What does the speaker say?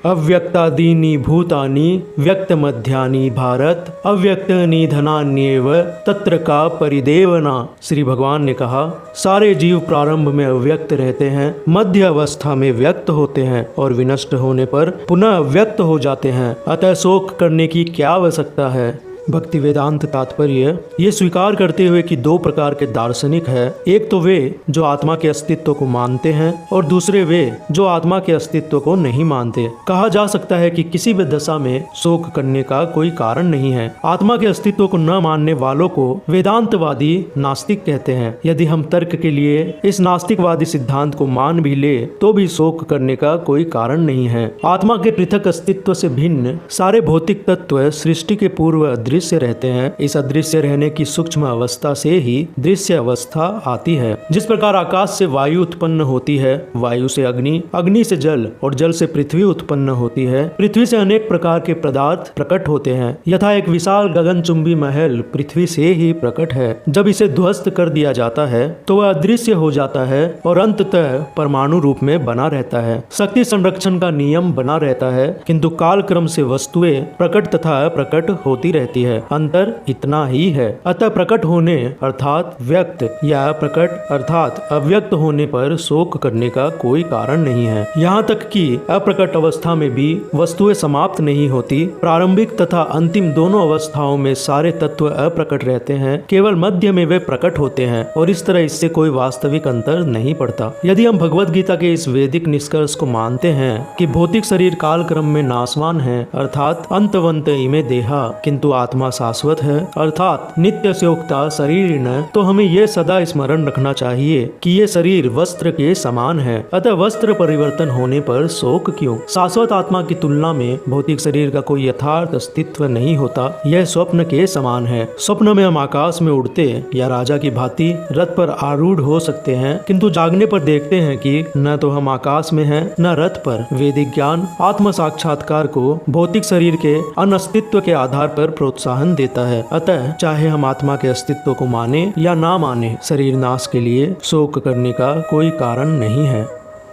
अव्यक्तादीनि भूतानि व्यक्तमध्यानि भारत अव्यक्त निधनान्येव तत्र का परिदेवना। श्री भगवान ने कहा, सारे जीव प्रारंभ में अव्यक्त रहते हैं, मध्य अवस्था में व्यक्त होते हैं और विनष्ट होने पर पुनः अव्यक्त हो जाते हैं। अतः शोक करने की क्या आवश्यकता है। भक्ति वेदांत तात्पर्य ये स्वीकार करते हुए कि दो प्रकार के दार्शनिक है, एक तो वे जो आत्मा के अस्तित्व को मानते हैं और दूसरे वे जो आत्मा के अस्तित्व को नहीं मानते। कहा जा सकता है कि किसी भी दशा में शोक करने का कोई कारण नहीं है। आत्मा के अस्तित्व को न मानने वालों को वेदांतवादी नास्तिक कहते हैं। यदि हम तर्क के लिए इस नास्तिकवादी सिद्धांत को मान भी ले तो भी शोक करने का कोई कारण नहीं है। आत्मा के पृथक अस्तित्व से भिन्न सारे भौतिक तत्व सृष्टि के पूर्व दृश्य रहते हैं। इस अदृश्य रहने की सूक्ष्म अवस्था से ही दृश्य अवस्था आती है। जिस प्रकार आकाश से वायु उत्पन्न होती है, वायु से अग्नि, अग्नि से जल और जल से पृथ्वी उत्पन्न होती है, पृथ्वी से अनेक प्रकार के पदार्थ प्रकट होते हैं। यथा एक विशाल गगनचुंबी महल पृथ्वी से ही प्रकट है। जब इसे ध्वस्त कर दिया जाता है तो वह अदृश्य हो जाता है और अंततः परमाणु रूप में बना रहता है। शक्ति संरक्षण का नियम बना रहता है, किंतु कालक्रम से वस्तुएं प्रकट तथा अप्रकट होती रहती है। अंतर इतना ही है। अतः प्रकट होने अर्थात व्यक्त या प्रकट अर्थात अव्यक्त होने पर शोक करने का कोई कारण नहीं है। यहाँ तक कि अप्रकट अवस्था में भी वस्तुएं समाप्त नहीं होती। प्रारंभिक तथा अंतिम दोनों अवस्थाओं में सारे तत्व अप्रकट रहते हैं, केवल मध्य में वे प्रकट होते हैं और इस तरह इससे कोई वास्तविक अंतर नहीं पड़ता। यदि हम भगवद गीता के इस वैदिक निष्कर्ष को मानते हैं कि भौतिक शरीर कालक्रम में नाशवान है अर्थात अंतवंत इमे देहा, किंतु आत्मा शाश्वत है अर्थात नित्य से उक्ता शरीर न, तो हमें यह सदा स्मरण रखना चाहिए कि ये शरीर वस्त्र के समान है। अतः वस्त्र परिवर्तन होने पर शोक क्यों। शाश्वत आत्मा की तुलना में भौतिक शरीर का कोई यथार्थ अस्तित्व नहीं होता। यह स्वप्न के समान है। स्वप्न में हम आकाश में उड़ते या राजा की भांति रथ पर आरूढ़ हो सकते हैं, किंतु जागने पर देखते हैं कि न तो हम आकाश में हैं न रथ पर। वैदिक ज्ञान आत्म साक्षात्कार को भौतिक शरीर के अनस्तित्व के आधार पर प्रोत्साहन देता है। अतः चाहे हम आत्मा के अस्तित्व को माने या ना माने, शरीर नाश के लिए शोक करने का कोई कारण नहीं है।